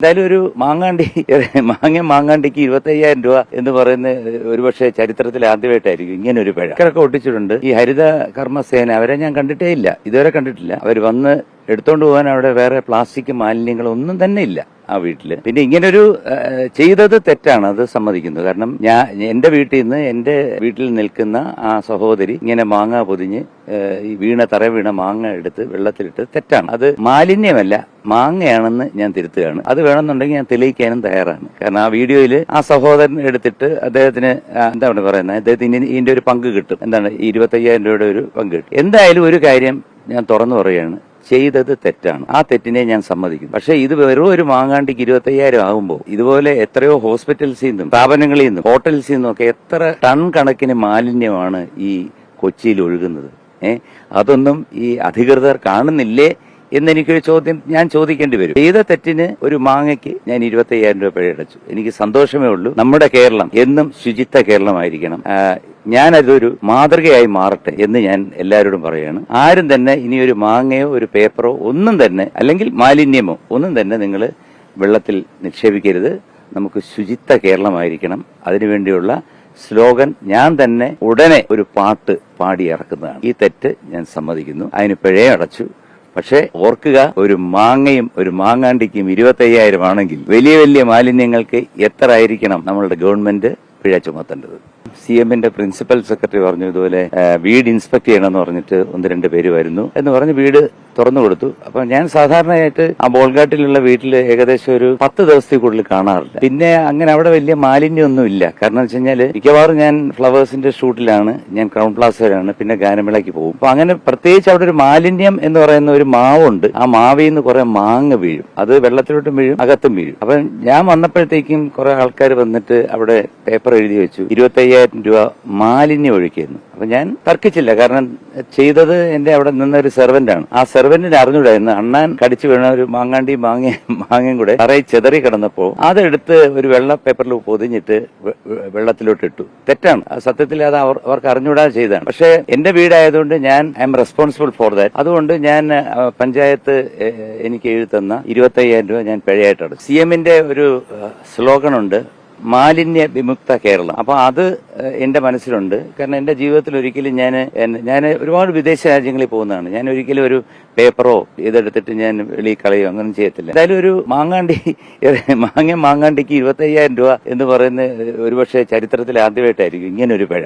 എന്തായാലും ഒരു മാങ്ങാണ്ടിക്ക് 25,000 രൂപ എന്ന് പറയുന്ന ഒരുപക്ഷെ ചരിത്രത്തിൽ ആദ്യമായിട്ടായിരിക്കും ഇങ്ങനെ ഒരു പിഴ. ഒക്കെ ഒട്ടിച്ചിട്ടുണ്ട്. ഈ ഹരിത കർമ്മസേന അവരെ ഞാൻ കണ്ടിട്ടേ ഇല്ല, ഇതുവരെ കണ്ടിട്ടില്ല. അവർ വന്ന് എടുത്തോണ്ട് പോകാൻ അവിടെ വേറെ പ്ലാസ്റ്റിക് മാലിന്യങ്ങളൊന്നും തന്നെ ഇല്ല ആ വീട്ടില്. പിന്നെ ഇങ്ങനൊരു ചെയ്തത് തെറ്റാണ്, അത് സമ്മതിക്കുന്നു. കാരണം എന്റെ വീട്ടിൽ നിൽക്കുന്ന ആ സഹോദരി ഇങ്ങനെ മാങ്ങ പൊതിഞ്ഞ് ഈ തറ വീണ മാങ്ങ എടുത്ത് വെള്ളത്തിലിട്ട് തെറ്റാണ്. അത് മാലിന്യമല്ല, മാങ്ങയാണെന്ന് ഞാൻ തിരുത്തുകയാണ്. അത് വേണമെന്നുണ്ടെങ്കിൽ ഞാൻ തെളിയിക്കാനും തയ്യാറാണ്. കാരണം ആ വീഡിയോയിൽ ആ സഹോദരൻ എടുത്തിട്ട് അദ്ദേഹത്തിന് എന്താണ് പറയുന്നത്, അദ്ദേഹത്തിന് ഇതിന്റെ ഒരു പങ്ക് കിട്ടും. എന്താണ്, 25,000 രൂപയുടെ ഒരു പങ്ക് കിട്ടും. എന്തായാലും ഒരു കാര്യം ഞാൻ തുറന്നു പറയുകയാണ്, ചെയ്തത് തെറ്റാണ്. ആ തെറ്റിനെ ഞാൻ സമ്മതിക്കുന്നു. പക്ഷെ ഇത് വെറും ഒരു മാങ്ങാണ്ടിക്ക് 25,000 ആകുമ്പോൾ ഇതുപോലെ എത്രയോ ഹോസ്പിറ്റൽസിൽ നിന്നും സ്ഥാപനങ്ങളിൽ നിന്നും ഹോട്ടൽസിൽ നിന്നും ഒക്കെ എത്ര ടൺ കണക്കിന് മാലിന്യമാണ് ഈ കൊച്ചിയിൽ ഒഴുകുന്നത്. അതൊന്നും ഈ അധികൃതർ കാണുന്നില്ലേ എന്നെനിക്കൊരു ചോദ്യം ഞാൻ ചോദിക്കേണ്ടി വരും. ചെയ്ത തെറ്റിന് ഒരു മാങ്ങയ്ക്ക് ഞാൻ 25,000 രൂപ പിഴയടച്ചു. എനിക്ക് സന്തോഷമേ ഉള്ളൂ. നമ്മുടെ കേരളം എന്നും ശുചിത്വ കേരളമായിരിക്കണം. ഞാനതൊരു മാതൃകയായി മാറട്ടെ എന്ന് ഞാൻ എല്ലാവരോടും പറയുകയാണ്. ആരും തന്നെ ഇനി ഒരു മാങ്ങയോ ഒരു പേപ്പറോ ഒന്നും തന്നെ, അല്ലെങ്കിൽ മാലിന്യമോ ഒന്നും തന്നെ നിങ്ങൾ വെള്ളത്തിൽ നിക്ഷേപിക്കരുത്. നമുക്ക് ശുചിത്വ കേരളമായിരിക്കണം. അതിനുവേണ്ടിയുള്ള സ്ലോഗൻ ഞാൻ തന്നെ ഉടനെ ഒരു പാട്ട് പാടി ഇറക്കുന്നതാണ്. ഈ തെറ്റ് ഞാൻ സമ്മതിക്കുന്നു. അതിന് പിഴയും അടച്ചു. പക്ഷെ ഓർക്കുക, ഒരു മാങ്ങയും ഒരു മാങ്ങാണ്ടിക്കും 25,000 ആണെങ്കിൽ വലിയ വലിയ മാലിന്യങ്ങൾക്ക് എത്ര ആയിരിക്കണം നമ്മളുടെ ഗവൺമെന്റ് പിഴ ചുമത്തേണ്ടത്. CMന്റെ പ്രിൻസിപ്പൽ സെക്രട്ടറി പറഞ്ഞു, ഇതുപോലെ വീട് ഇൻസ്പെക്ട് ചെയ്യണമെന്ന് പറഞ്ഞിട്ട് 1-2 പേര് വരുന്നു എന്ന് പറഞ്ഞ് വീട് തുറന്നു കൊടുത്തു. അപ്പൊ ഞാൻ സാധാരണയായിട്ട് ആ ബോൾഗാട്ടിലുള്ള വീട്ടില് ഏകദേശം ഒരു 10 ദിവസത്തിൽ കൂടുതൽ കാണാറില്ല. പിന്നെ അങ്ങനെ അവിടെ വലിയ മാലിന്യമൊന്നും ഇല്ല. കാരണം വെച്ച് കഴിഞ്ഞാല് മിക്കവാറും ഞാൻ ഫ്ലവേഴ്സിന്റെ ഷൂട്ടിലാണ്, ഞാൻ ക്രൗൺ പ്ലാസയിലാണ്, പിന്നെ ഗാനമേളയ്ക്ക് പോകും. അപ്പൊ അങ്ങനെ പ്രത്യേകിച്ച് അവിടെ ഒരു മാലിന്യം എന്ന് പറയുന്ന ഒരു മാവുണ്ട്. ആ മാവിൽ നിന്ന് കുറെ മാങ്ങ വീഴും. അത് വെള്ളത്തിലോട്ടും വീഴും, അകത്തും വീഴും. അപ്പൊ ഞാൻ വന്നപ്പോഴത്തേക്കും കുറെ ആൾക്കാർ വന്നിട്ട് അവിടെ പേപ്പർ എഴുതി വെച്ചു, 25,000 രൂപ മാലിന്യം ഒഴുക്കിയിരുന്നു. അപ്പൊ ഞാൻ തർക്കിച്ചില്ല. കാരണം ചെയ്തത് എന്റെ അവിടെ നിന്നൊരു സെർവന്റ് ആണ്. ആ സെർവന്റിന് അറിഞ്ഞൂടായിരുന്നു അണ്ണാൻ കടിച്ചു വീണ ഒരു മാങ്ങയും കൂടെ തറയിൽ ചെതറി കിടന്നപ്പോ അതെടുത്ത് ഒരു വെള്ള പേപ്പറിൽ പൊതിഞ്ഞിട്ട് വെള്ളത്തിലോട്ട് ഇട്ടു. തെറ്റാണ്. സത്യത്തിൽ അത് അവർക്ക് അറിഞ്ഞൂടാതെ ചെയ്തതാണ്. പക്ഷെ എന്റെ വീടായതുകൊണ്ട് ഞാൻ I M responsible for that. അതുകൊണ്ട് ഞാൻ പഞ്ചായത്ത് എനിക്ക് എഴുതുന്ന 25,000 രൂപ ഞാൻ പിഴയായിട്ട് അടച്ചു. CMന്റെ ഒരു സ്ലോഗൻ ഉണ്ട്, മാലിന്യ വിമുക്ത കേരളം. അപ്പൊ അത് എന്റെ മനസ്സിലുണ്ട്. കാരണം എന്റെ ജീവിതത്തിൽ ഒരിക്കലും ഞാൻ ഒരുപാട് വിദേശ രാജ്യങ്ങളിൽ പോകുന്നതാണ്. ഞാൻ ഒരിക്കലും ഒരു പേപ്പറോ ഇതെടുത്തിട്ട് ഞാൻ വെളിയിൽ കളയോ അങ്ങനെ ചെയ്യത്തില്ല. എന്തായാലും ഒരു മാങ്ങാണ്ടിക്ക് 25,000 രൂപ എന്ന് പറയുന്ന ഒരുപക്ഷെ ചരിത്രത്തിൽ ആദ്യമായിട്ടായിരിക്കും ഇങ്ങനെ ഒരു പിഴ.